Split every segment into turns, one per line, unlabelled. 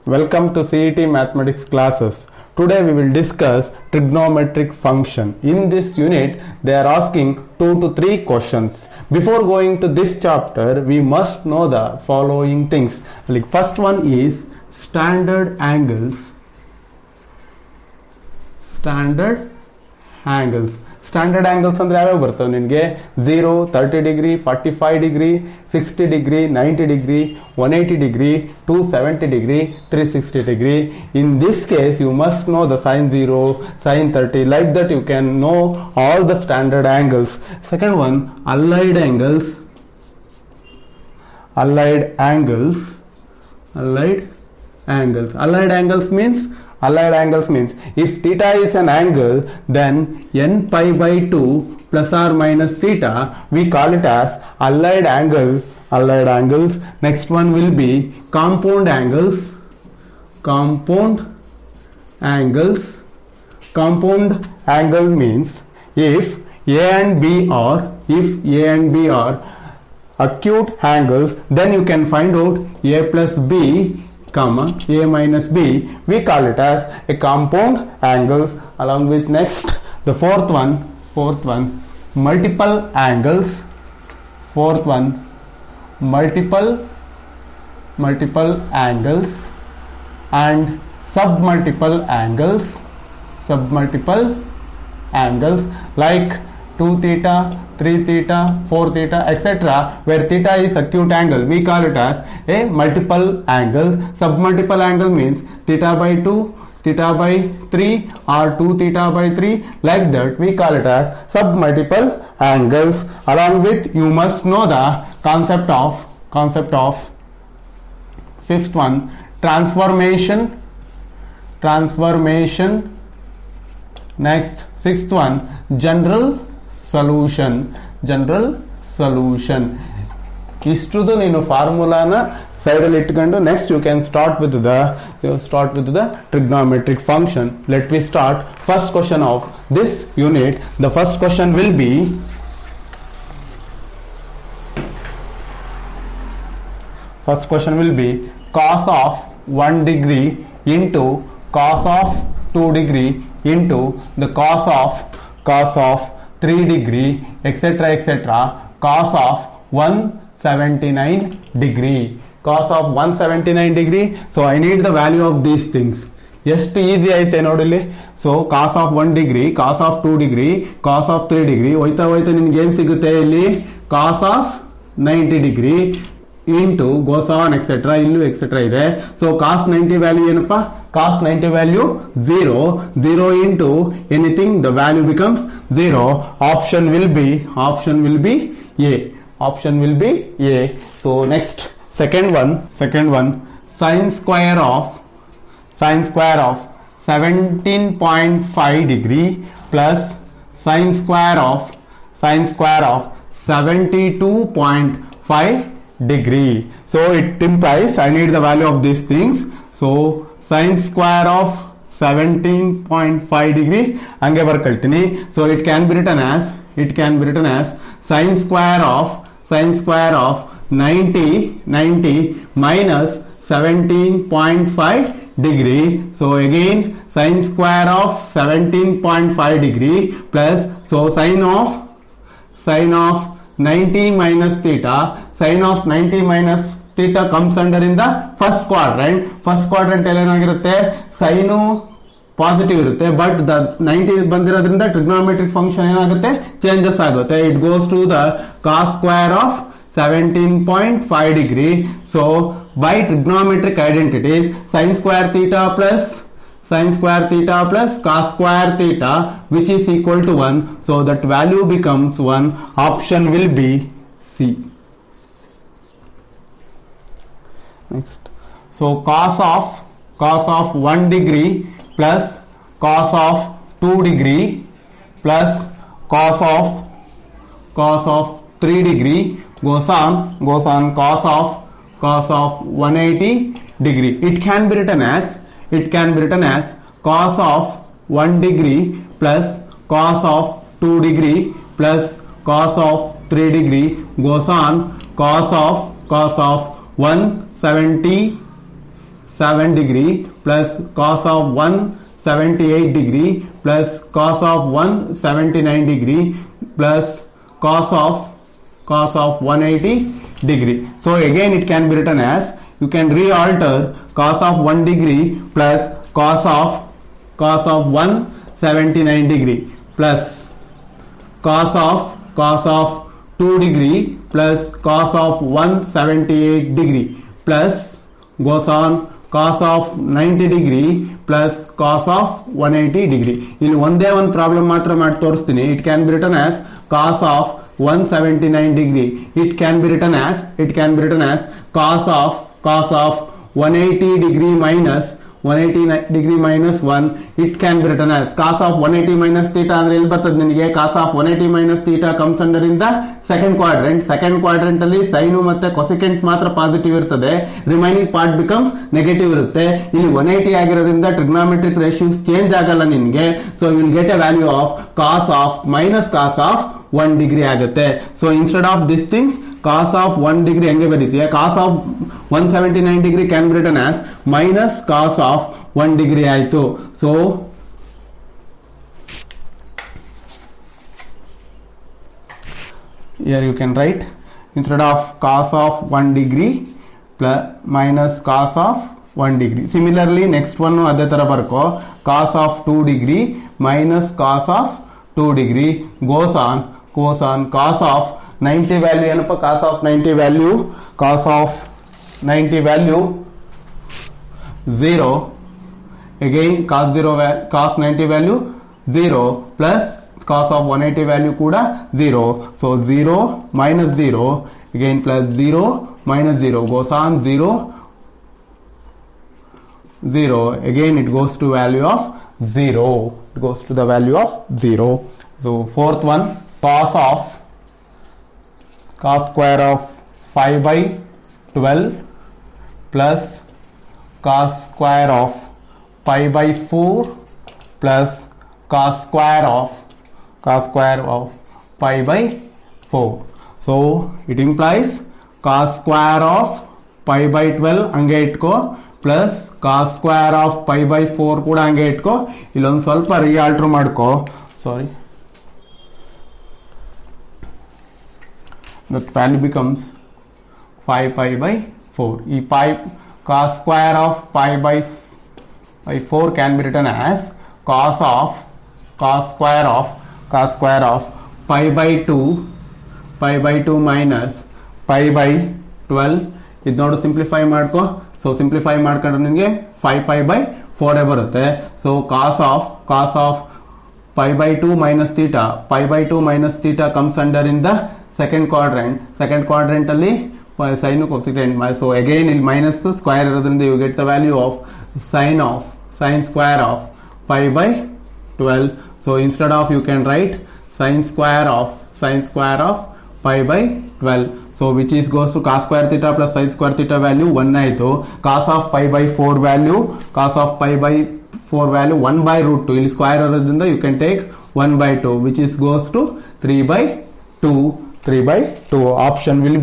Welcome to CET Mathematics classes. Today we will discuss trigonometric function. In this unit, they are asking 2 to 3 questions. Before going to this chapter, we must know the following things. Like first one is standard angles. Standard angles ಅಂದ್ರೆ ಯಾವ್ಯಾವ ಬರ್ತವೆ ನಿಮಗೆ 0, 30 degree, 45 degree, 60 degree, 90 degree, 180 degree, 270 degree, 360 degree. In this case, you must know the sin 0, sin 30. Like that, you can know all the standard angles. Second one, allied angles. Allied angles means if theta is an angle, then n pi by 2 plus or minus theta, we call it as allied angles. Next one will be compound angles. Compound angle means if A and B are acute angles, then you can find out A plus B comma A minus B, we call it as a compound angles. Along with next, the fourth one multiple angles. Multiple angles and submultiple angles like 2 theta, 3 theta, 4 theta, etc. Where theta is acute angle, we call it as a multiple angle. Submultiple angle means theta by 2, theta by 3 or 2 theta by 3. Like that, we call it as submultiple angles. Along with, you must know the concept of fifth one, transformation. Next, sixth one, general solution. ಇಷ್ಟುದು ನೀನು ಫಾರ್ಮುಲಾನ ಸೈಡಲ್ಲಿ ಇಟ್ಕೊಂಡು next you can start with the trigonometric function. Let me start. First question of this unit. The first question will be cos of 1 degree into cos of 2 degree into the cos of 3 degree, etc. Cos of 179 degree. So I need the value of these things. ಎಷ್ಟು easy ಐತೆ ನೋಡಿಲ್ಲಿ. So cos of 1 degree, cos of 2 degree, cos of 3 degree ಹೋಯ್ತಾ ನಿನ್ಗೆ ಏನ್ ಸಿಗುತ್ತೆ ಇಲ್ಲಿ cos of 90 degree into goes on etcetera, ಇಲ್ಲೂ etcetera ಇದೆ. ಸೊ ಕಾಸ್ 90 ವ್ಯಾಲ್ಯೂ ಏನಪ್ಪಾ, cos 90 value 0 into anything, the value becomes 0. Option will be A. So next, second one sin square of 17.5 degree plus sin square of 72.5 degree. So it implies I need the value of these things. So sin square of 17.5 degree ಹಂಗೆ ಬರ್ಕೊಳ್ತೀನಿ. So it can be written as sin square of 90 minus 17.5 degree. So again sin square of 17.5 degree plus sin of 90 minus theta. Sin of 90 minus theta comes under in the first quadrant. ಅಲ್ಲಿ ಏನಾಗಿರುತ್ತೆ, sine positive ಇರುತ್ತೆ, but the 90 ಬಂದಿರೋದ್ರಿಂದ trigonometric function ಏನಾಗುತ್ತೆ, changes ಆಗುತ್ತೆ. It goes to the cos square of 17.5 degree. So by trigonometric identities sin square theta plus cos square theta, which is equal to 1. So that value becomes 1. Option will be C. Next, so cos of 1 degree plus cos of 2 degree plus cos of 3 degree goes on cos of 180 degree. It can be written as cos of 1 degree plus cos of 2 degree plus cos of 3 degree goes on cos of 170 7 degree plus cos of 178 degree plus cos of 179 degree plus cos of 180 degree. So again it can be written as, you can re-alter cos of 1 degree plus cos of 179 degree plus cos of 2 degree plus cos of 178 degree plus goes on cos of 90 degree plus cos of 180 degree. ಇಲ್ಲಿ ಒಂದೇ ಒಂದು problem ಮಾತ್ರ ಮಾಡಿ ತೋರಿಸ್ತೀನಿ. It can be written as cos of 179 degree. It can be written as cos of 180 degree minus 180 degree minus 1. It can be written as cos of 180 minus theta ಅಂದ್ರೆ ಇಲ್ಲಿ ಬರ್ತದೆ ನಿಮಗೆ. cos of 180 minus theta comes under in the second quadrant ಅಲ್ಲಿ sin ಮತ್ತೆ cosecant ಮಾತ್ರ positive ಇರ್ತದೆ, remaining part becomes negative ಇರುತ್ತೆ. ಇಲ್ಲಿ 180 ಆಗಿರೋದ್ರಿಂದ ಟ್ರಿಗ್ನೋಮೆಟ್ರಿಕ್ ರೇಷಿಯೋಸ್ ಚೇಂಜ್ ಆಗಲ್ಲ ನಿಮಗೆ. So you will get a value of cos of minus cos of 1 degree ಆಗುತ್ತೆ. So instead of this things cos of 1 degree ಹೆಂಗೆ ಬರೀತೀಯ, cos of 179 degree can be written as minus cos of 1 degree ಆಯ್ತು. So here you can write instead of cos of 1 degree plus minus cos of 1 degree. Similarly next one ಅದೇ ತರ ಬರ್ಕೋ, cos of 2 degree minus cos of 2 degree goes on cos of 90 value ಏನಪ್ಪ, cos of 90 value 0, again cos 90 value 0 plus cos of 180 value ಕೂಡ 0. so 0 minus 0 again plus 0 minus 0 goes on 0 again it goes to value of 0. It goes to the value of 0. So fourth one, cos square of 5 by 12 plus cos square of pi by 4 plus cos square of pi by 4. So it implies cos square of pi by 12 ಹಂಗೆ ಇಟ್ಕೋ plus cos square of pi by 4 ಕೂಡ ಹಂಗೆ ಇಟ್ಕೋ. ಇಲ್ಲೊಂದು ಸ್ವಲ್ಪ ರೀಆಲ್ಟರ್ ಮಾಡ್ಕೋ, ಸಾರಿ, that value becomes 5 pi by 4. ಈ pi cos square of pi by 4 can be written as cos square of pi by 2 minus pi by 12. ಇದು ನೋಡು ಸಿಂಪ್ಲಿಫೈ ಮಾಡ್ಕೋ. ಸೊ ಸಿಂಪ್ಲಿಫೈ ಮಾಡ್ಕೊಂಡ್ರೆ ನಿಮಗೆ 5 pi by 4 ಬರುತ್ತೆ. So cos of pi by 2 minus theta, pi by 2 minus theta comes under in the second quadrant ಅಲ್ಲಿ sin cosecant. so again ಇಲ್ಲಿ minus square ಇರೋದ್ರಿಂದ you get the value of sin square of pi by 12. so instead of you can write sin square of pi by 12. so which is goes to cos square theta plus sin square theta value 1 ಆಯ್ತು. cos of pi by 4 value 1 by root 2. ಇಲ್ಲಿ square ಇರೋದ್ರಿಂದ you can take 1 by 2 which is goes to 3 by 2. Option will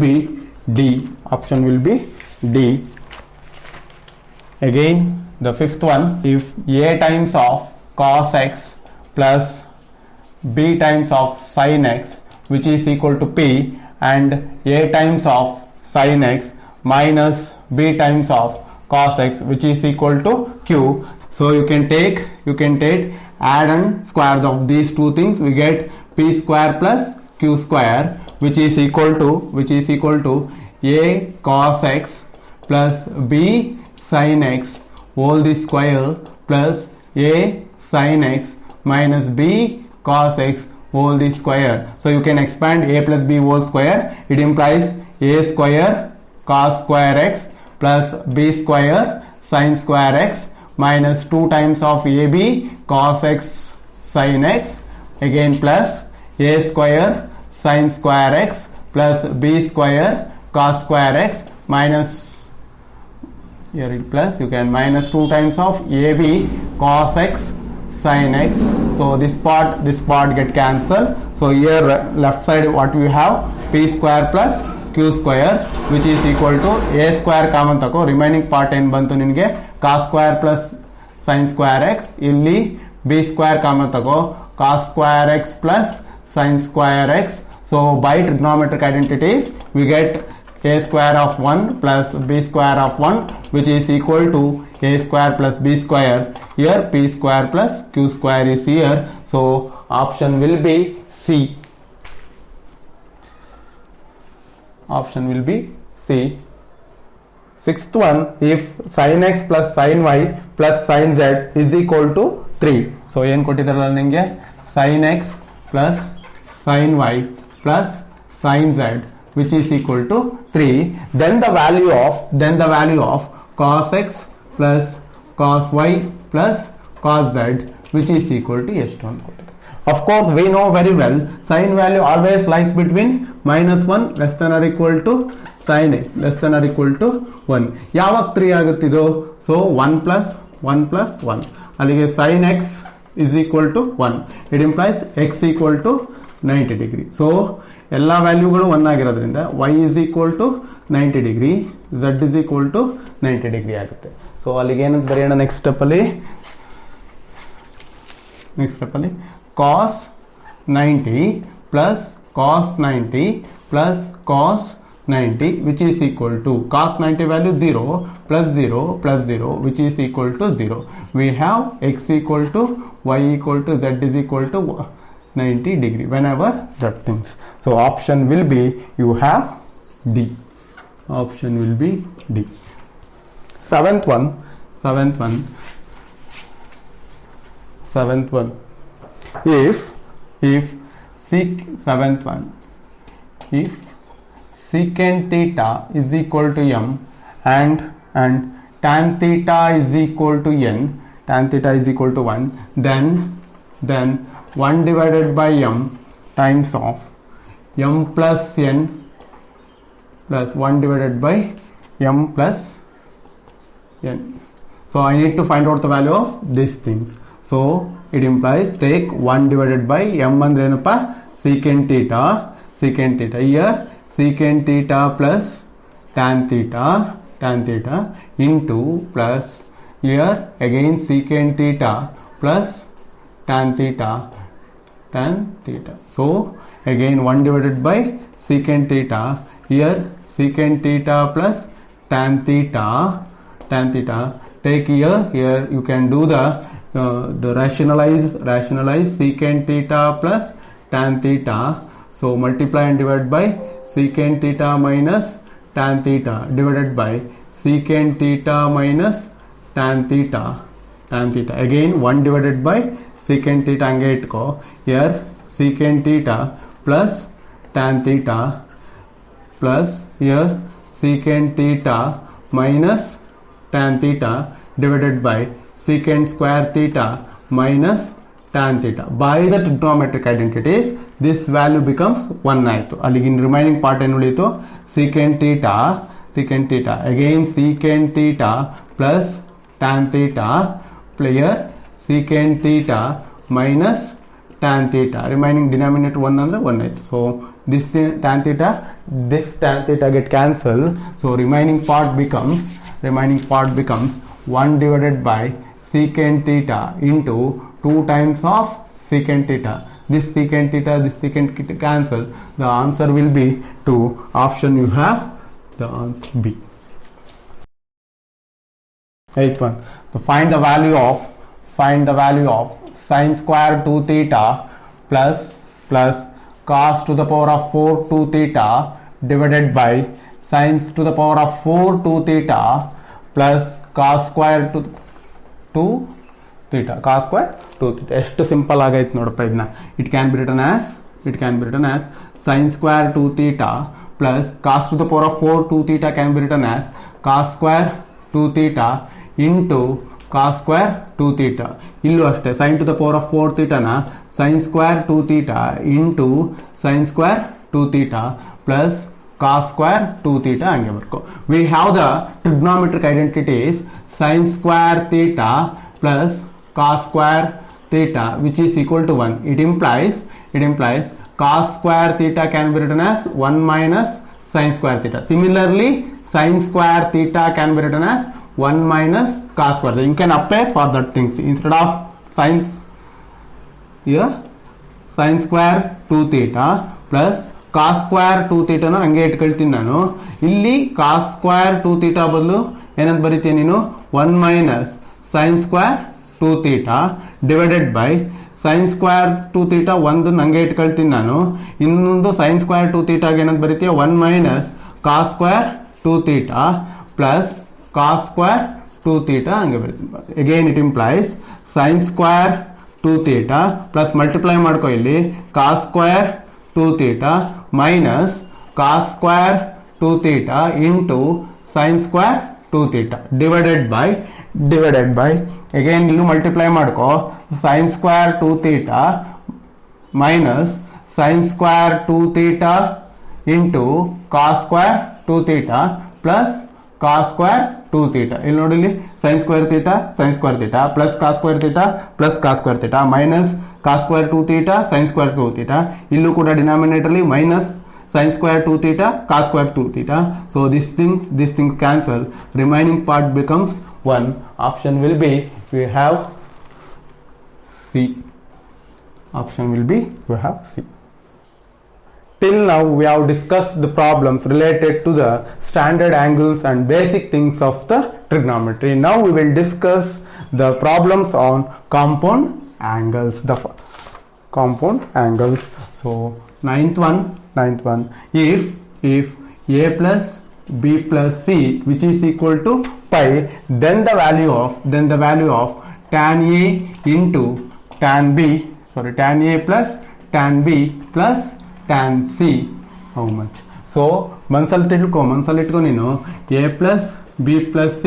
be D. Again the fifth one, if a times of cos x plus b times of sin x which is equal to p and a times of sin x minus b times of cos x which is equal to q. So you can take add and square of these two things, we get p square plus q square which is equal to a cos x plus b sin x whole the square plus a sin x minus b cos x whole the square. So you can expand a plus b whole square. It implies a square cos square x plus b square sin square x minus 2 times of ab cos x sin x again plus a square sin square x plus b square cos square x minus, here it plus, you can minus 2 times of ab cos x sin x. so this part get cancelled. so here left side what we have, p square plus q square which is equal to a square common ತಗೋ remaining part ಏನು ಬಂತು ನಿನಗೆ cos square plus sin square x ಇಲ್ಲಿ b square common ತಗೋ cos square x plus sin square x. So by trigonometric identities we get a square of 1 plus b square of 1 which is equal to a square plus b square. Here p square plus q square is here. So option will be C. Option will be C. Sixth one, if sin x plus sin y plus sin z is equal to 3. So ಏನು ಕೊಟ್ಟಿದ್ದಾರಲ್ಲ ನಿಮಗೆ sin x plus sin y plus sin z which is equal to 3. Then the value of cos x plus cos y plus cos z which is equal to ಎಷ್ಟು ಅಂತ ಕೊಟ್ಟಿದ್ದಾರೆ. Of course, we know very well sin value always lies between -1 less than or equal to sin x less than or equal to 1. ಯಾವಾಗ 3 ಆಗುತ್ತಿದ್ದು? So 1 plus 1 ಅಲ್ಲಿಗೆ sin x is equal to 1. It implies x equal to 90 degree. So ಎಲ್ಲ ವ್ಯಾಲ್ಯೂಗಳು 1 ಆಗಿರೋದ್ರಿಂದ y is equal to 90 degree, z is equal to 90 degree ಆಗುತ್ತೆ. So ಅಲ್ಲಿಗೆ ಏನಂತ ಬರೆಯೋಣ next step ಅಲ್ಲಿ cos 90 plus cos 90 plus cos 90 which is equal to cos 90 value 0 plus 0 plus 0 which is equal to 0. We have x equal to y equal to z is equal to 90 degree whenever that things. So option will be, you have D. Option will be D. Seventh one. If secant theta is equal to m and tan theta is equal to n, tan theta is equal to 1, then 1 divided by m times of m plus n plus 1 divided by m plus n. So I need to find out the value of these things. So it implies take 1 divided by m andre ಏನಪ್ಪ secant theta here secant theta plus tan theta into plus here again secant theta plus tan theta. So again 1 divided by secant theta here secant theta plus tan theta. Take here you can do the rationalize secant theta plus tan theta. So multiply and divide by secant theta minus tan theta divided by secant theta minus tan theta. Again 1 divided by secant theta hಂಗೆ ಇಟ್ಕೋ here secant theta plus tan theta plus here secant theta minus tan theta divided by secant square theta minus tan theta. By the trigonometric identities this value becomes 1 ಆಯಿತು. ಅಲ್ಲಿಗಿನ remaining part ಏನು ಉಳಿಯಿತು secant theta again secant theta plus tan theta here secant theta minus tan theta remaining denominator 1 ಅಂದ್ರೆ 1 ಆಯಿತು. So this tan theta get cancelled. So remaining part becomes 1 divided by secant theta into 2 times of secant theta. This secant cancel. The answer will be 2. Option you have the answer B. Eighth one. To find the value of sin square 2 theta plus cos to the power of 4 2 theta divided by sin to the power of 4 2 theta plus cos square 2 theta. ಎಷ್ಟು simple ಆಗೈತೆ ನೋಡಪ್ಪ ಇದನ್ನ. It can be written as sin square 2 theta plus cos to the power of 4 2 theta can be written as cos square 2 theta into cos square 2 theta. ಇಲ್ಲೂ ಅಷ್ಟೇ sin to the power of 4 theta ನ sin square 2 theta into sin square 2 theta plus cos square 2 theta ಹಂಗೆ ಬರ್ಕೋ. We have the trigonometric identities sin square theta plus cos square theta which is equal to 1. It implies cos square theta can be written as 1 minus sin square theta. Similarly, sin square theta can be written as 1 minus cos square theta. You can apply for that things. Instead of here sin square 2 theta plus cos square 2 theta ನ ಹಂಗೆ ಇಟ್ಕೊಳ್ತೀನಿ ನಾನು. ಇಲ್ಲಿ cos square 2 theta ಬದಲು ಏನಂತ ಬರೀತೀನಿ ನೀನು 1 minus sin square 2 theta divided by sin square 2 theta ಒಂದು ಹಂಗೆ ಇಟ್ಕೊಳ್ತೀನಿ ನಾನು. ಇನ್ನೊಂದು sin square 2 theta ಏನಂತ ಬರೀತೀಯ 1 minus cos square 2 theta plus cos square 2 theta ಹಂಗೆ ಬರೀತೀನಿ. Again it implies sin square 2 theta plus multiply ಮಾಡ್ಕೊ ಇಲ್ಲಿ cos square 2 theta minus cos square 2 theta into sin square 2 theta divided by again ಇಲ್ಲೂ multiply ಮಾಡ್ಕೊ sin square 2 theta minus sin square 2 theta into cos square 2 theta plus cos square 2 theta. ಇಲ್ಲಿ ನೋಡಿ ಇಲ್ಲಿ sin square theta plus cos square theta plus cos square theta minus cos square 2 theta sin square 2 theta. ಇಲ್ಲೂ ಕೂಡ denominator ಅಲ್ಲಿ minus sin square 2 theta cos square 2 theta. So these things cancel. Remaining part becomes 1. Option will be we have C. Option will be we have C. Till now we have discussed the problems related to the standard angles and basic things of the trigonometry. Now we will discuss the problems on compound angles. Compound angles. So ninth one. If a plus b plus c which is equal to pi, then the value of tan a into tan b. Sorry, tan a plus tan b plus tan c how much? So ಮನ್ಸಲ್ಲಿ ಇಟ್ಕೊ ನೀನು a plus b plus c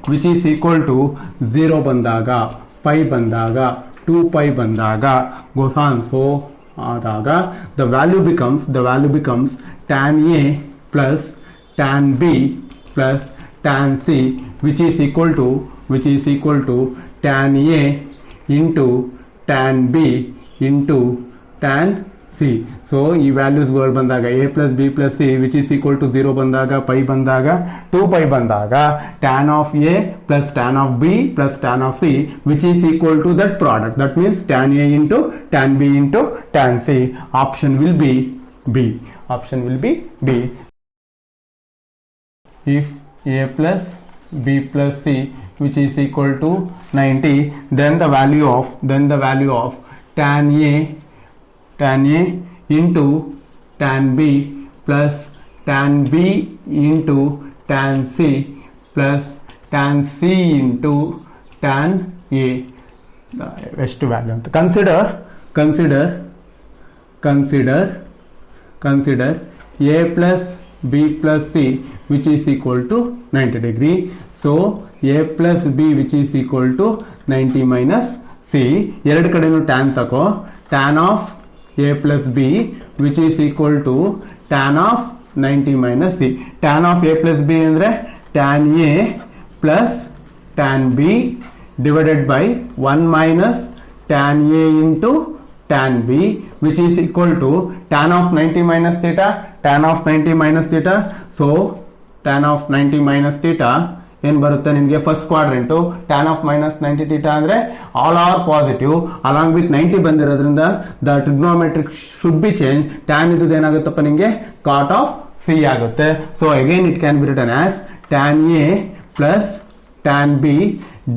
which is equal to 0 ಬಂದಾಗ, pi ಬಂದಾಗ, 2pi ಬಂದಾಗ goes on. So ಆದಾಗ the value becomes tan a plus tan b plus tan c which is equal to tan a into tan b into tan c. So ಈ values ಗಳು ಬಂದಾಗ a plus b plus c which is equal to 0 ಬಂದಾಗ, pi ಬಂದಾಗ, 2pi ಬಂದಾಗ tan of a plus tan of b plus tan of c which is equal to that product. That means tan a into tan b into tan c. Option will be B. If a plus b plus c which is equal to 90, then the value of tan a into tan b plus tan b into tan c plus tan c into tan a. The best value. Consider a plus b plus c which is equal to 90 degree. So a plus b which is equal to 90 minus c. ಎರಡು ಕಡೆನೂ tan ತಕೋ. Tan of a plus b which is equal to tan of 90 minus c. Tan of a plus b ಅಂದ್ರೆ tan a plus tan b divided by 1 minus tan a into tan b which is equal to tan of 90 minus theta. So tan of 90 minus theta ಏನ್ ಬರುತ್ತೆ ನಿಮಗೆ first quadrant. tan of minus 90 theta ಅಂದ್ರೆ all are positive along with 90 ಬಂದಿರೋದ್ರಿಂದ the trigonometric should be changed. tan ಇದ್ದು ಏನಾಗುತ್ತಪ್ಪ ನಿಮಗೆ cot of c ಆಗುತ್ತೆ. So again it can be written as tan a plus tan b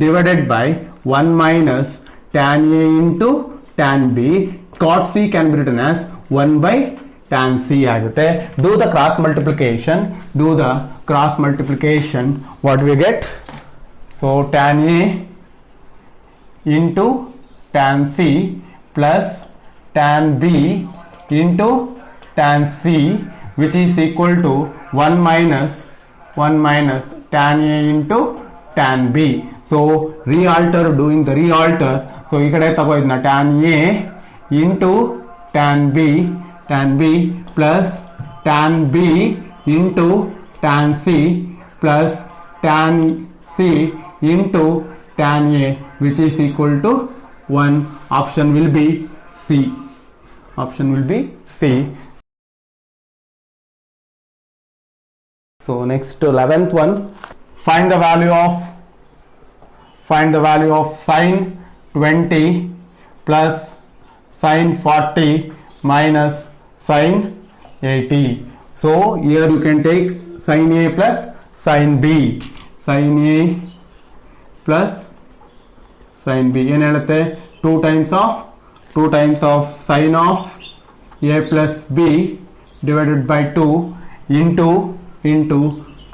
divided by 1 minus tan a into tan b. Cot c can be written as 1 by tan c ಆಗುತ್ತೆ. Do the cross multiplication. What we get? So tan a into tan c plus tan b into tan c which is equal to 1 minus tan a into tan b. So doing the realter. So ಈ ಕಡೆ ತಗೋ ಇದನ್ನ tan a into tan b plus tan b into tan c plus tan c into tan a which is equal to 1. Option will be C. So next 11th one, find the value of sine 20 plus sine 40 minus sine 80. So here you can take sine A plus sine B. Sine A plus sine B. ಏನು ಹೇಳುತ್ತೆ? 2 times of sine of A plus B divided by 2 into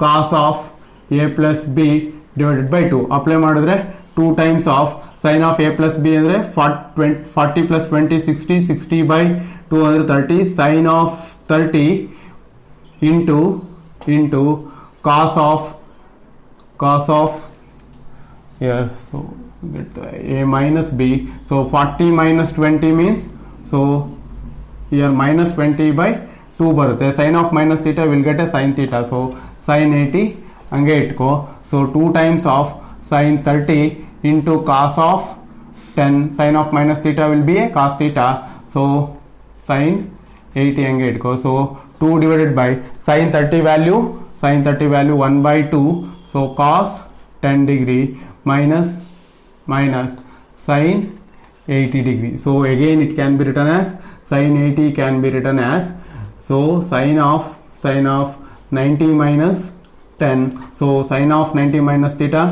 cos of A plus B divided by 2. Apply ಮಾಡಿದ್ರೆ 2 times of sine of A plus B ಅಂದರೆ 40 plus 20 60, 60 by 2 ಅಂದರೆ 30, sine of 30 into cos of here, so get A minus B, so 40 minus 20 means, so here minus 20 by 2 ಬರುತ್ತೆ. Sin of minus theta will get a sin theta, so sin 80 ಹಂಗೆ ಇಟ್ಕೋ. So 2 times of sin 30 into cos of 10, sin of minus theta will be a cos theta, so sin 80 ಹಂಗೆ ಇಟ್ಕೋ. So 2 divided by sin 30 value 1 by 2, so cos 10 degree minus sin 80 degree. So again it can be written as sin 80 can be written as, so sin of 90 minus 10, so sin of 90 minus theta,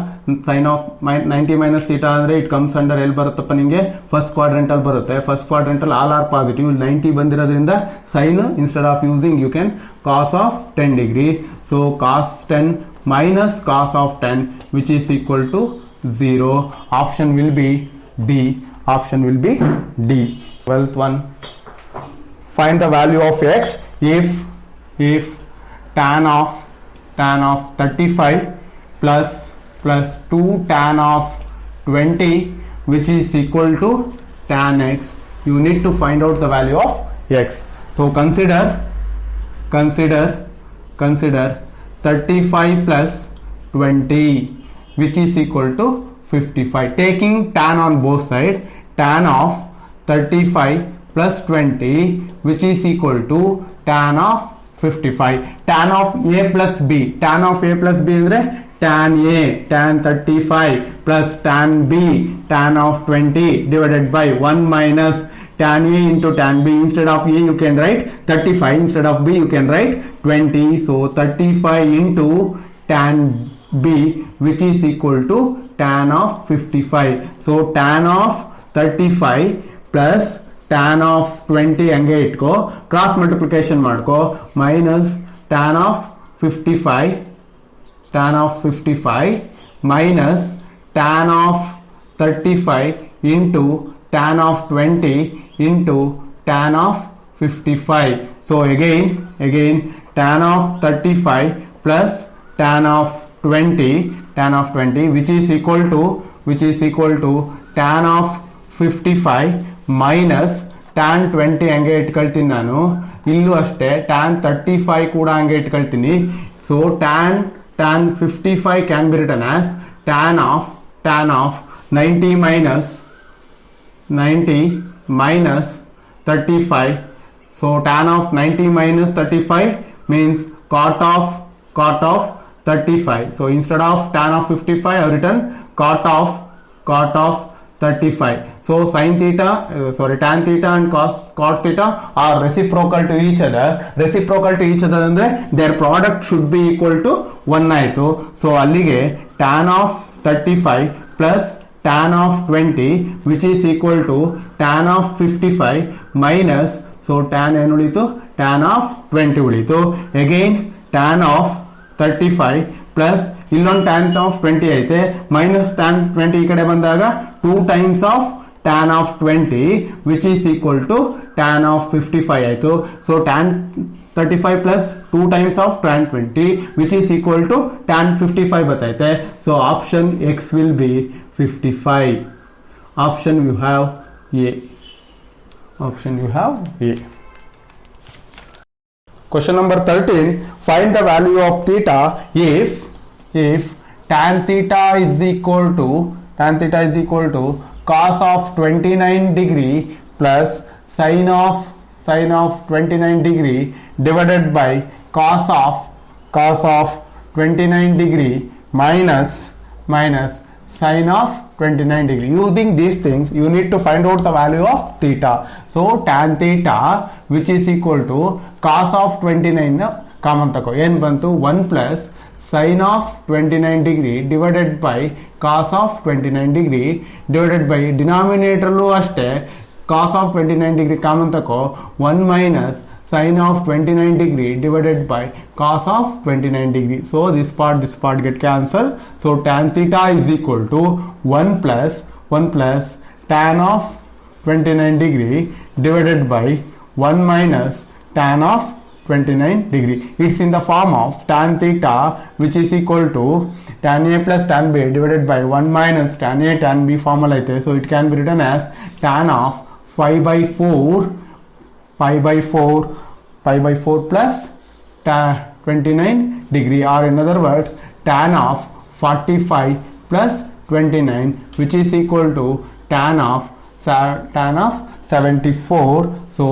sin of 90 minus theta ಅಂದ್ರೆ it comes under ಎಲ್ಲಿ ಬರುತ್ತಪ್ಪ ನಿಮಗೆ first quadrantal ಬರುತ್ತೆ. First quadrantal all are positive, 90 ಬಂದಿರೋದ್ರಿಂದ sine instead of using you can cos of 10 degree, so cos 10 minus cos of 10 which is equal to 0. Option will be D. 12th one, find the value of x if tan of 35 plus 2 tan of 20 which is equal to tan x. You need to find out the value of x. So consider 35 plus 20 which is equal to 55. Taking tan on both sides, tan of 35 plus 20 which is equal to tan of 55. Tan of A plus B ಅಂದ್ರೆ tan A, tan 35 plus tan B, tan of 20 divided by 1 minus tan A into tan B. Instead of A you can write 35, instead of B you can write 20, so 35 into tan B which is equal to tan of 55. So tan of 35 plus tan of 20 ಹಂಗೆ ಇಟ್ಕೋ, cross multiplication ಮಾಡ್ಕೋ, minus tan of 55 minus tan of 35 into tan of 20 into tan of 55. So again tan of 35 plus tan of 20 which is equal to tan of 55 minus tan 20 ಹಂಗೆ ಇಟ್ಕೊಳ್ತೀನಿ ನಾನು. ಇಲ್ಲೂ ಅಷ್ಟೇ tan 35 ಕೂಡ ಹಂಗೆ ಇಟ್ಕೊಳ್ತೀನಿ. So tan 55 can be written as tan of 90 minus 35. So tan of 90 minus 35 means cot of 35. So instead of tan of 55 I have written cot of 35. So tan theta and cot theta are reciprocal to each other. ಅಂದ್ರೆ their product should be equal to 1 ಆಯ್ತು. So ಅಲ್ಲಿಗೆ tan of 35 plus tan of 20 which is equal to tan of 55 minus, so tan ಏನು ಉಳಿತು, tan of 20 ಉಳಿತು. again tan of 35 plus ಇಲ್ಲೊಂದು tan of 20 ಐತೆ, minus tan 20 ಈ ಕಡೆ ಬಂದಾಗ 2 times of tan of 20 which is equal to tan of 55 ಆಯ್ತು. So tan 35 plus 2 times of tan 20 which is equal to tan 55 ಬರ್ತೈತೆ. So option X will be 55. Option you have A. Question number 13, find the value of theta if tan theta is equal to cos of 29 degree plus sin of 29 degree divided by cos of cos of 29 degree minus sine of 29 degree. Using these things you need to find out the value of theta. So tan theta which is equal to cos of 29 common ತಗೋ ಏನು ಬಂತು 1 plus sine of 29 degree divided by cos of 29 degree divided by denominatorಲ್ಲೂ ಅಷ್ಟೇ cos of 29 degree common ತಗೋ 1 minus sine of 29 degree divided by cos of 29 degree. So this part get cancelled. So tan theta is equal to 1 plus tan of 29 degree divided by 1 minus tan of 29 degree. It's in the form of tan theta which is equal to tan A plus tan B divided by 1 minus tan A tan B formula aithe. So it can be written as tan of 5 by 4 plus tan 29 degree, or in other words tan of 45 plus 29 which is equal to tan of 74. So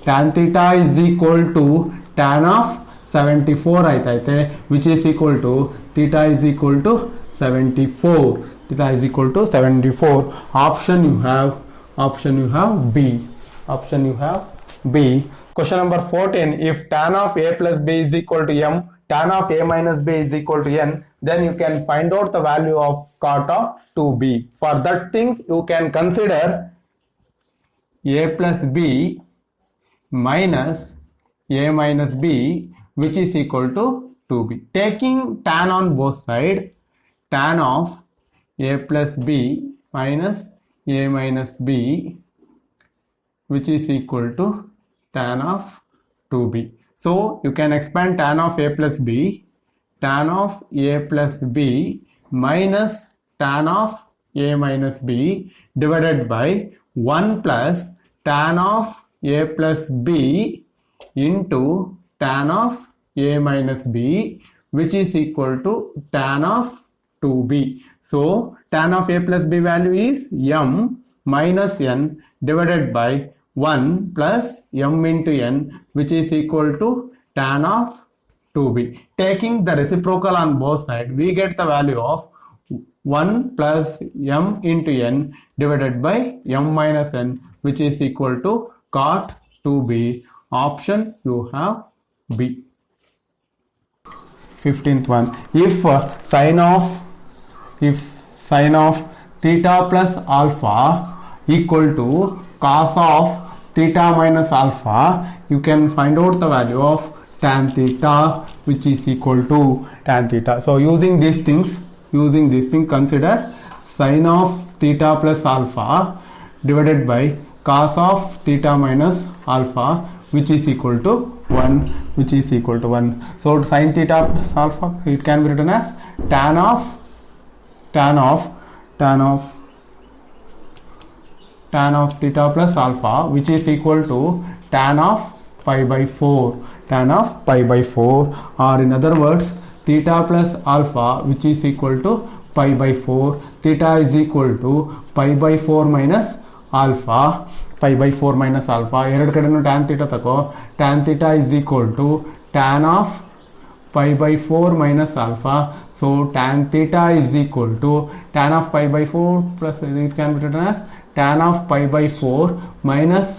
tan theta is equal to tan of 74 aithe, which is equal to theta is equal to 74. Theta is equal to 74. Option you have B. Option you have B. Question number 14. If tan of A plus B is equal to M, tan of A minus B is equal to N, then you can find out the value of cot of 2B. For that things you can consider A plus B minus A minus B which is equal to 2B. Taking tan on both sides, tan of A plus B minus A minus B which is equal to tan of 2B. So you can expand tan of A plus B, tan of A plus B minus tan of A minus B divided by 1 plus tan of A plus B into tan of A minus B which is equal to tan of 2B. So tan of A plus B value is M minus N divided by 1 plus M into N which is equal to tan of 2B. Taking the reciprocal on both sides, we get the value of 1 plus M into N divided by M minus N which is equal to cot 2B. Option you have B. 15th one. If sine of theta plus alpha equal to cos of theta minus alpha, you can find out the value of tan theta which is equal to tan theta. So using these things consider sine of theta plus alpha divided by cos of theta minus alpha which is equal to 1. So sine theta plus alpha, it can be written as tan of theta plus alpha which is equal to tan of pi by 4, or in other words theta plus alpha which is equal to pi by 4. Theta is equal to pi by 4 minus alpha. ಎರಡು ಕಡೆನೂ tan theta ತಗೋ. Tan theta is equal to tan of pi by 4 minus alpha. So tan theta is equal to tan of pi by 4 plus, it can be written as tan of pi by 4 minus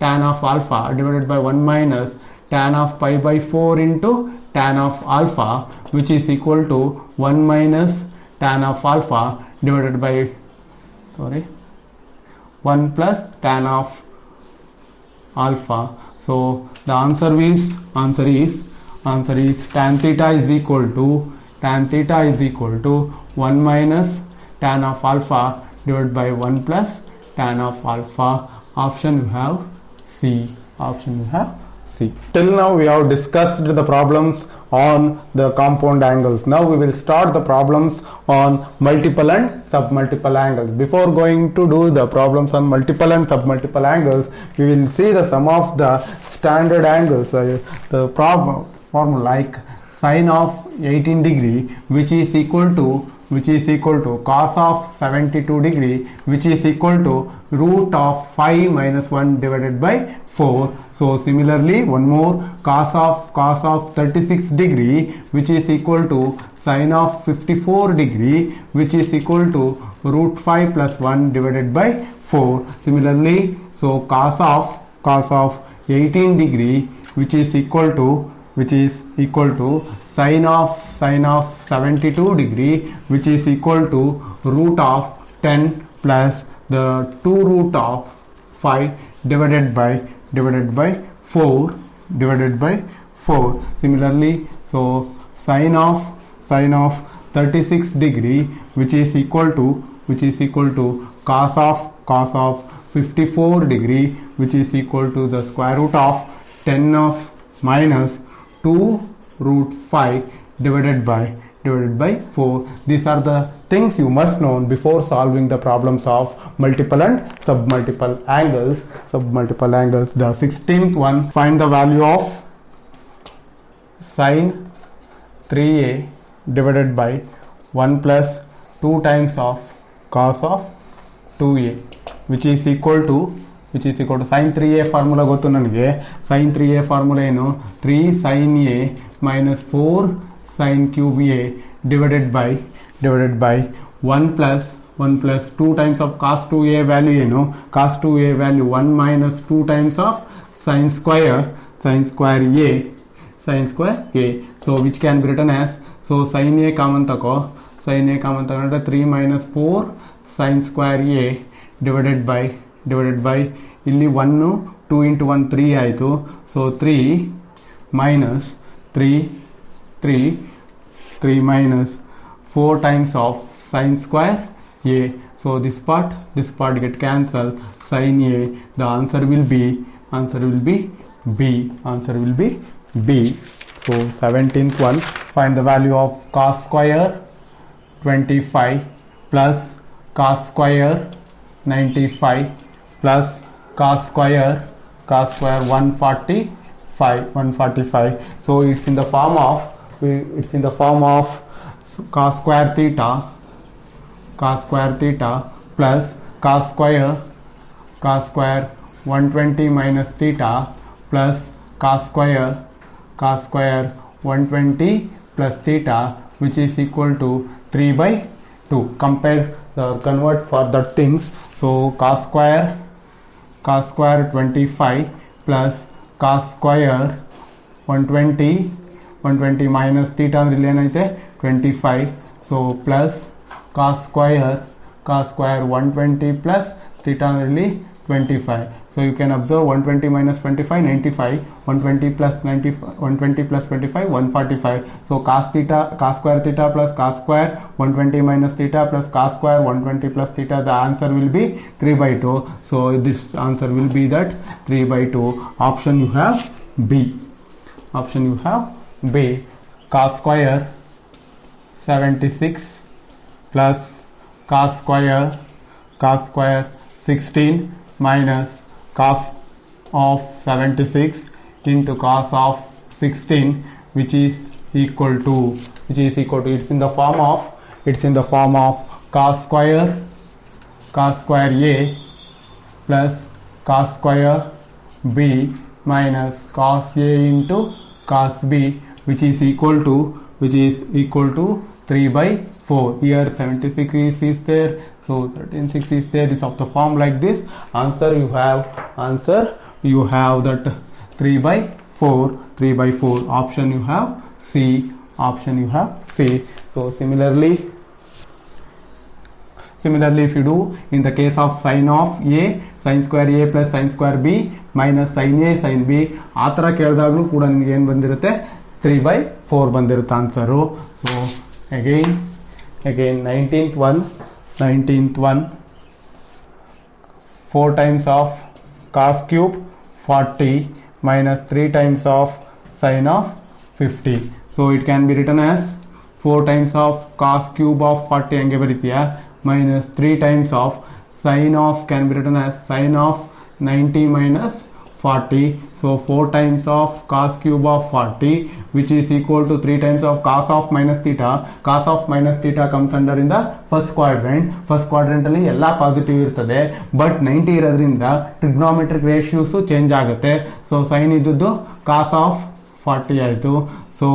tan of alpha divided by 1 minus tan of pi by 4 into tan of alpha which is equal to 1 minus tan of alpha divided by 1 plus tan of alpha. So the answer is tan theta is equal to 1 minus tan of alpha divided by 1 plus tan of alpha. Option you have C. Till now we have discussed the problems on the compound angles. Now we will start the problems on multiple and submultiple angles. Before going to do the problems on multiple and submultiple angles, we will see the sum of the standard angles. The problem formula like sine of 18 degree which is equal to which is equal to cos of 72 degree, which is equal to root of 5 minus 1 divided by 4. So similarly, one more, cos of 36 degree, which is equal to sin of 54 degree, which is equal to root 5 plus 1 divided by 4. Similarly, so cos of 18 degree, which is equal to sin of 72 degree, which is equal to root of 10 plus the 2 root of 5 divided by 4. Similarly, so sin of 36 degree, which is equal to cos of 54 degree, which is equal to the square root of 10 of minus 2 root 5 divided by 4. These are the things you must know before solving the problems of multiple and submultiple angles. The 16th one, find the value of sin 3a divided by 1 plus 2 times of cos of 2a, which is equal to sin 3a formula ಗೊತ್ತು ನನಗೆ. sin 3a formula ಏನು? 3 sin a minus 4 sin cube a divided by 1 plus 2 times of cos 2a value ಏನು? cos 2a value 1 minus 2 times of sin square a. So which can be written as, so sin a common ತಗೊಂಡ್ರೆ 3 minus 4 sin square a divided by ಇಲ್ಲಿ 1 2 into 1 3 ಆಯಿತು. So 3 minus 4 times of sin square a. So this part get cancelled. Sin a, the answer will be B. So 17th one, find the value of cos square 25 plus cos square 95 plus cos square 145. So it's in the form of cos square theta plus cos square 120 minus theta plus cos square 120 plus theta, which is equal to 3 by 2. Convert for that things. So cos square 25 plus cos square 120 minus theta ಅಂದ್ರೆ ಏನಾಯ್ತೆ 25. So plus cos square 120 plus theta ಅಂದ್ರೆ 25. So you can observe 120 minus 25 95, 120 plus 25 145. So cos square theta plus cos square 120 minus theta plus cos square 120 plus theta, the answer will be 3 by 2. So this answer will be that 3 by 2. Option you have B. Cos square 76 plus cos square 16 minus cos of 76 into cos of 16, which is equal to it's in the form of cos square a plus cos square b minus cos a into cos b, which is equal to 3 by 4. Here 76 is there, so 136 is there. Is of the form like this. Answer you have that 3 by 4. Option you have C. So similarly if you do in the case of sin of a, sin square a plus sin square b minus sin a sin b, ಆ ಥರ ಕೇಳಿದಾಗಲೂ ಕೂಡ ನಿಮಗೆ ಏನು ಬಂದಿರುತ್ತೆ 3 by 4 ಬಂದಿರುತ್ತೆ answer. So again 19th one 4 times of cos cube 40 minus 3 times of sin of 50. So it can be written as 4 times of cos cube of 40 ಹಂಗೆ ಬರೀತೀಯಾ, minus 3 times of sin of can be written as sin of 90 minus 40. So 4 times of cos cube of 40 which is equal to 3 times of cos of minus theta. Cos of minus theta comes under in the first quadrant. First quadrant ಅಲ್ಲಿ ಎಲ್ಲ positive ಇರ್ತದೆ, but 90 ಇರೋದ್ರಿಂದ trigonometric ratios change ಆಗುತ್ತೆ. So sine ಇದ್ದದ್ದು cos of 40 ಆಯಿತು. So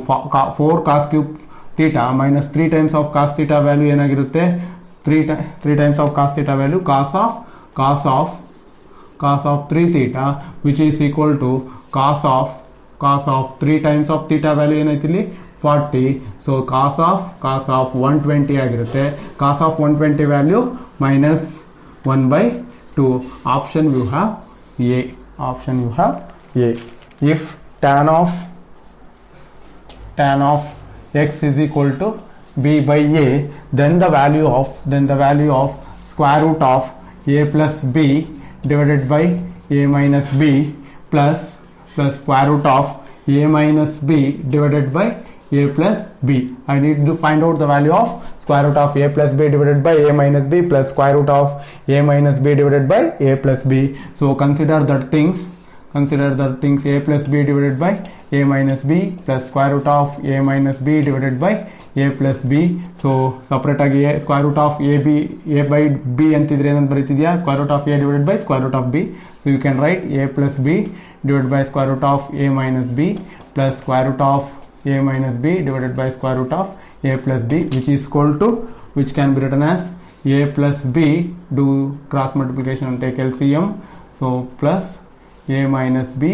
4 cos cube theta minus 3 times of cos theta value ಏನಾಗಿರುತ್ತೆ? 3 times of cos theta value cos of 3 theta which is equal to cos of 3 times of theta value ಏನಾಯ್ತು ಇಲ್ಲಿ 40. so cos of 120 ಆಗಿರುತ್ತೆ. cos of 120 value minus 1/2. option you have A. if tan of x is equal to b by a, then the value of square root of a plus b divided by a minus b plus square root of a minus b divided by a plus b. I need to find out the value of square root of a plus b divided by a minus b plus square root of a minus b divided by a plus b. So consider the things a plus b divided by a minus b plus square root of a minus b divided by a plus b. so separate ಆಗಿ square root of a by b ಅಂತಿದ್ರೆ ಏನಂತ ಬರೀತಿದ್ಯಾ? square root of a divided by square root of b. so you can write a plus b divided by square root of a minus b plus square root of a minus b divided by square root of a plus b which is equal to, which can be written as a plus b, do cross multiplication and take LCM. so plus a minus b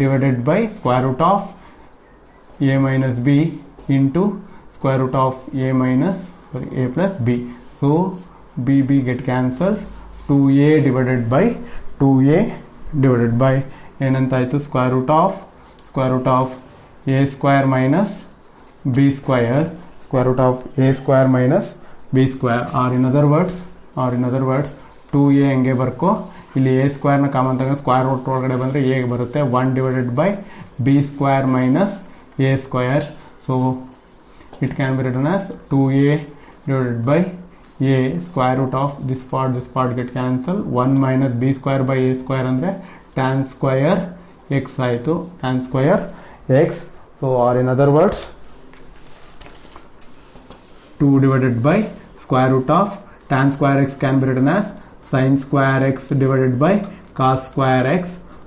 divided by square root of a minus b into square root of a plus b. so b get cancelled. 2a divided by ಏನಂತಾಯಿತು? square root of a square minus b square, square root of a square minus b square, or in other words 2a ಹಂಗೆ ಬರ್ಕೋ. ಇಲ್ಲಿ a square ನ common ತಗೊಂಡು square root ಒಳಗಡೆ ಬಂದರೆ a ಬರುತ್ತೆ. 1 divided by b square minus a square. so it can be written as 2a divided by a square root of this part get cancelled. 1 minus b square by a square ಅಂದರೆ tan square x ಆಯಿತು, tan square x. so or in other words 2 divided by square root of tan square x can be written as sin square x divided by cos square x.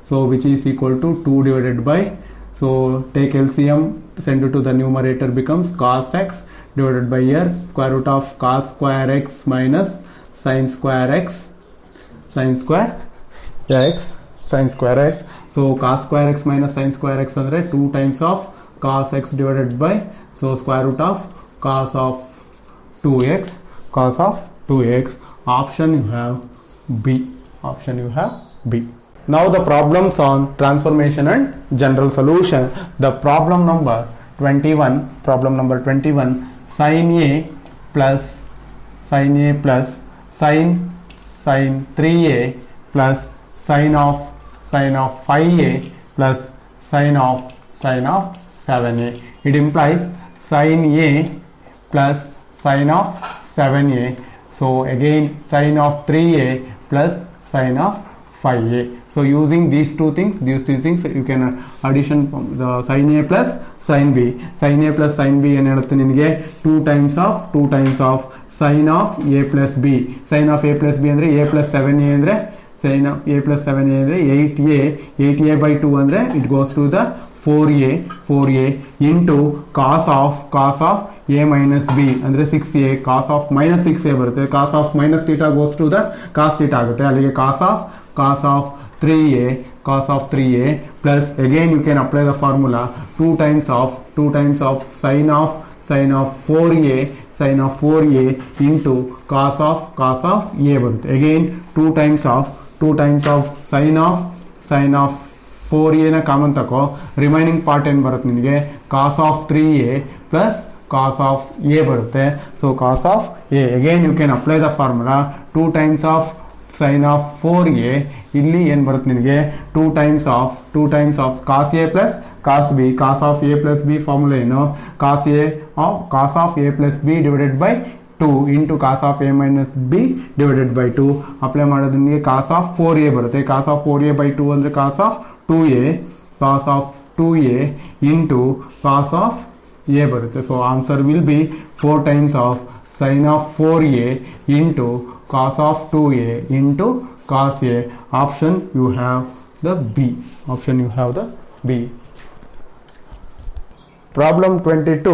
so which is equal to 2 divided by, so take LCM, send it to the numerator, becomes cos x divided by here square root of cos square x minus sin square x. so cos square x minus sin square x andre 2 times of cos x divided by, so square root of cos of 2x. option you have B. Now the problems on transformation and general solution. The problem number 21 sin A plus sin 3A plus sin of 5A plus sin of 7A. It implies sin A plus sin of 7A. so again sin of 3A plus sin of 5A. so using these two things you can addition from the sin A plus sin B. sin A plus sin B ಏನು ಹೇಳುತ್ತೆ ನಿಮಗೆ? 2 times of sin of A plus B. sin of A plus B ಅಂದರೆ A plus 7A ಅಂದರೆ sin of A plus 7A ಅಂದರೆ 8A by 2 ಅಂದರೆ it goes to the 4A into cos of a minus b ಅಂದರೆ 6a, cos of minus 6a ಬರುತ್ತೆ. cos of minus theta goes to the cos theta ಆಗುತ್ತೆ. ಅಲ್ಲಿಗೆ cos of 3a plus again you can apply the formula 2 times of sin of 4a into cos of a ಬರುತ್ತೆ. again 2 times of sin of 4a ನ common ತಕೋ, remaining part ಏನು ಬರುತ್ತೆ ನಿಮಗೆ? cos of 3a plus cos of a ಬರುತ್ತೆ. so cos of a again you can apply the formula 2 times of sin of 4a. ಇಲ್ಲಿ ಏನು ಬರುತ್ತೆ ನಿಮಗೆ? 2 times of cos a plus cos b. cos of a plus b formula ಏನು? cos of a plus b divided by 2 into cos of a minus b divided by 2 apply ಮಾಡೋದು ನಿಮಗೆ cos of 4a ಬರುತ್ತೆ. cos of 4a by 2 ಅಂದರೆ cos of 2a into cos of a ಬರುತ್ತೆ. So answer will be 4 times of sin of 4a into cos of 2a into cos a. Option you have the B. Problem 22.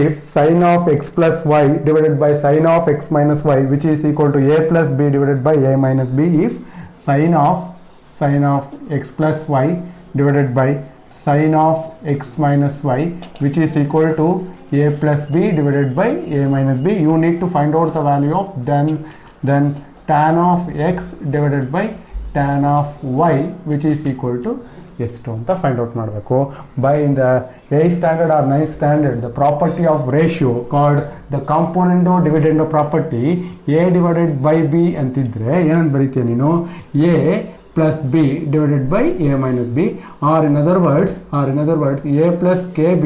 If sin of x plus y divided by sin of x minus y which is equal to a plus b divided by a minus b, if sin of x plus y divided by sin of x minus y which is equal to a plus b divided by a minus b, you need to find out the value of then tan of x divided by tan of y which is equal to ಎಷ್ಟು ಅಂತ find out ಮಾಡಬೇಕು. By in the 8th standard or 9th standard the property of ratio called the componendo dividendo property a divided by b ಅಂತಿದ್ರೆ ಏನಂತ ಬರೀತೀಯ ನೀನು, a plus b divided by a minus b, or in other words a plus kb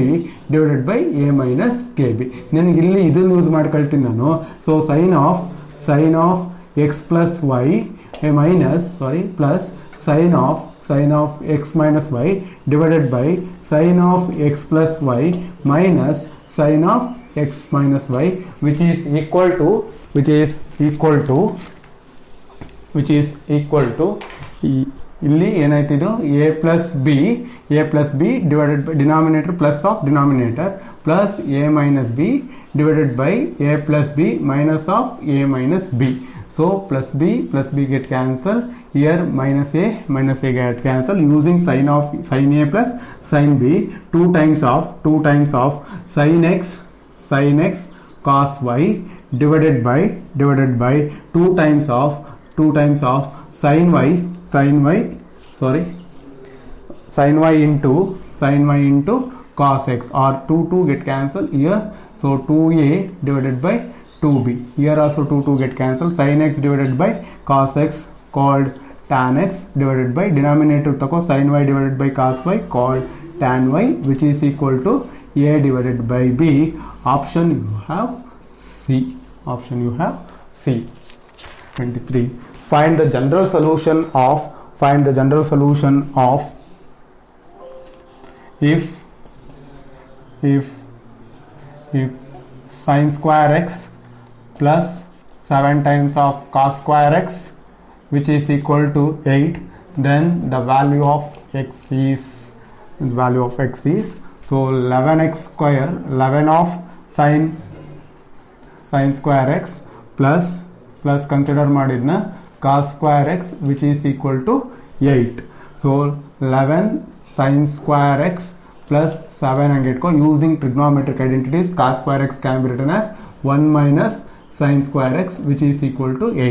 divided by a minus kb. ನನಗೆ ಇಲ್ಲಿ ಇದನ್ನು use ಮಾಡ್ಕೊಳ್ತೀನಿ ನಾನು. So sin of x plus y plus sin of x minus y divided by sin of x plus y minus sin of x minus y which is equal to ಇಲ್ಲಿ ಏನಾಯ್ತಿದು a plus b divided by denominator plus of denominator plus a minus b divided by a plus b minus of a minus b. So plus b get cancelled. Here minus a get cancelled. Using sin a plus sin b, 2 times of sin x cos y divided by 2 times of sin y into cos x, or 2 get cancelled here. So 2a divided by 2b. Here also 2 get cancelled. Sin x divided by cos x called tan x divided by denominator tako sin y divided by cos y called tan y which is equal to a divided by b. Option you have C. 23. Find the general solution of if sin square x plus 7 times of cos square x which is equal to 8, then the value of x is so 11 of sin square x plus consider ಮಾಡಿದ್ನ cos square x which is equal to 8. So 11 sin square x plus 7 and get using trigonometric identities. Cos square x can be written as 1 minus sin square x which is equal to 8.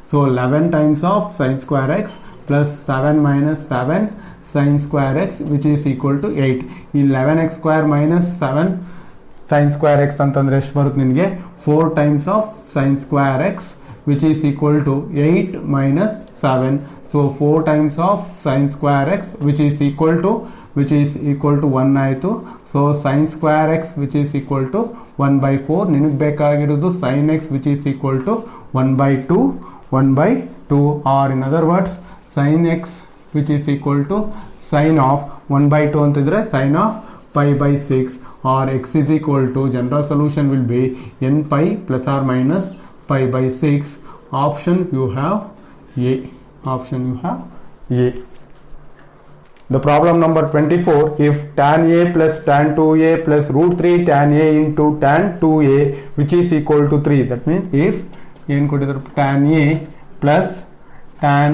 So 11 times of sin square x plus 7 minus 7 sin square x which is equal to 8. 11x square minus 7 sin square x ಅಂತಂದ್ರೆ ಎಷ್ಟು ಬರುತ್ತೆ ನಿಮಗೆ, 4 times of sin square x which is equal to 8 minus 7. So 4 times of sin square x which is equal to 1 ಆಯಿತು. So sin square x which is equal to 1 by 4. ನಿನಗೆ ಬೇಕಾಗಿರೋದು sin x which is equal to 1 by 2, or in other words sin x which is equal to sin of 1 by 2 ಅಂತಿದ್ರೆ sin of pi by 6, or x is equal to general solution will be n pi plus or minus pi by 6. Option you have A. The problem number 24. If tan a plus tan 2a plus root 3 tan a into tan 2a which is equal to 3, that means if tan a plus tan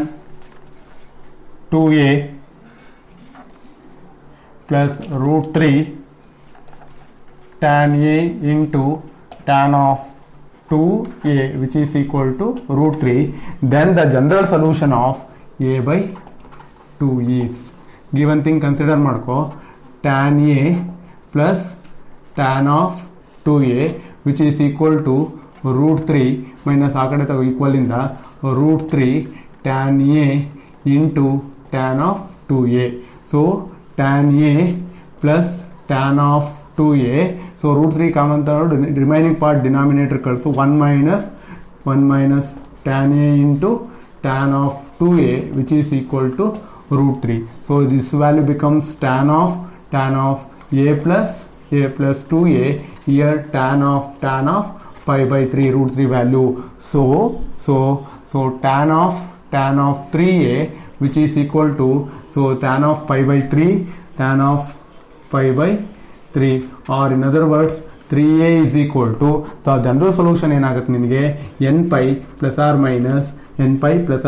2a plus root 3 tan a into tan of 2a which is equal to root 3, then the general solution of a by 2 is given thing. Consider ಮಾಡ್ಕೋ, tan a plus tan of 2a which is equal to root 3 minus ಆ ಕಡೆ ತಗೋ equal ಇಂದ root 3 tan a into tan of 2a. So tan a plus tan of 2a. So root 3 common third, remaining part denominator ಕಳಿಸು 1 minus tan a into tan of 2a, which is equal to root 3. So this value becomes tan of a plus 2a, here tan of pi by 3 root 3 value. So tan of 3a, which is equal to, so tan of pi by 3, or in other words 3a is equal to, so general solution ಏನಾಗುತ್ತೆ ನಿಮಗೆ n pi plus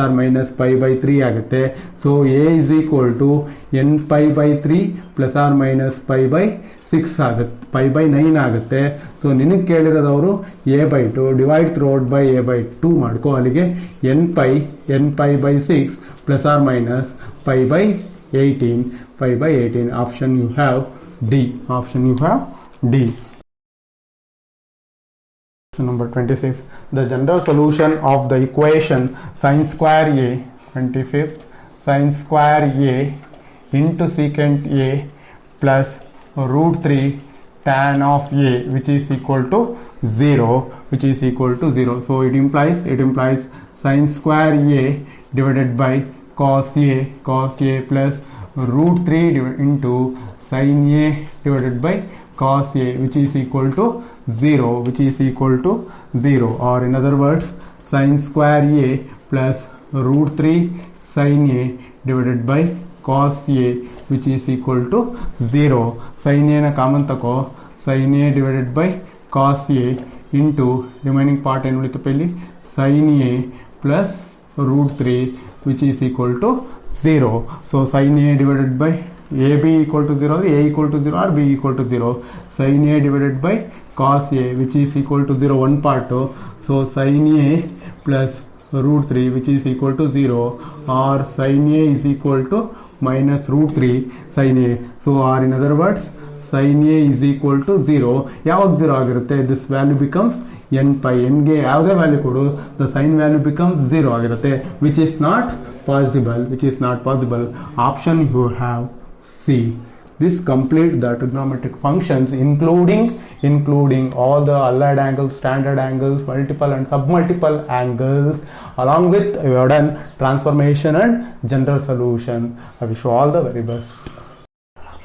or minus pi by 3 ಆಗುತ್ತೆ. So a is equal to n pi by 3 plus or minus pi by 6 ಆಗುತ್ತೆ, pi by 9 ಆಗುತ್ತೆ. So ನಿನಗೆ ಕೇಳಿರೋದವರು a by 2 divide throughout by a by 2 ಮಾಡ್ಕೋ, ಅಲ್ಲಿಗೆ n pi by 6 plus or minus pi by 18. Option you have D. Option number 26. The general solution of the equation sin square a, 25th, sin square a into secant a plus root 3 tan of a, which is equal to 0. So it implies sin square a divided by cos a plus root 3 into sin a divided by cos a, which is equal to 0, or in other words sin square a plus root 3 sin a divided by cos a, which is equal to 0. sin a na common tako, sin a divided by cos a into remaining part ಏನು ಉಳಿತು ಇಲ್ಲಿ sin a plus root 3, which is equal to 0. So sin a divided by ab equal to 0, a equal to 0 or b equal to 0. Sin a divided by cos a, which is equal to 0, one part. So sin a plus root 3, which is equal to 0, or sin a is equal to minus root 3 sin a. So or in other words sin a is equal to 0. ಯಾವಾಗ 0 ಆಗಿರುತ್ತೆ, this value becomes n pi. n ಗೆ ಯಾವುದೇ value ಕೊಡು, the sin value becomes 0 ಆಗಿರುತ್ತೆ, which is not possible. Option you have C. This complete the trigonometric functions, including all the allied angles, standard angles, multiple and submultiple angles. Along with we have done transformation and general solution. I wish you all the very best.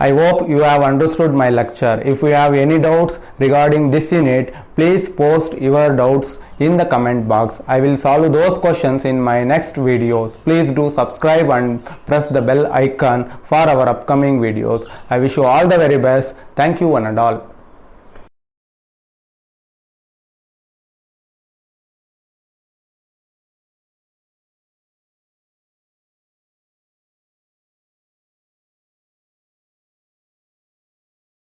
I hope you have understood my lecture. If you have any doubts regarding this unit, please post your doubts in the comment box. I will solve those questions in my next videos. Please do subscribe and press the bell icon for our upcoming videos. I wish you all the very best. Thank you one and all.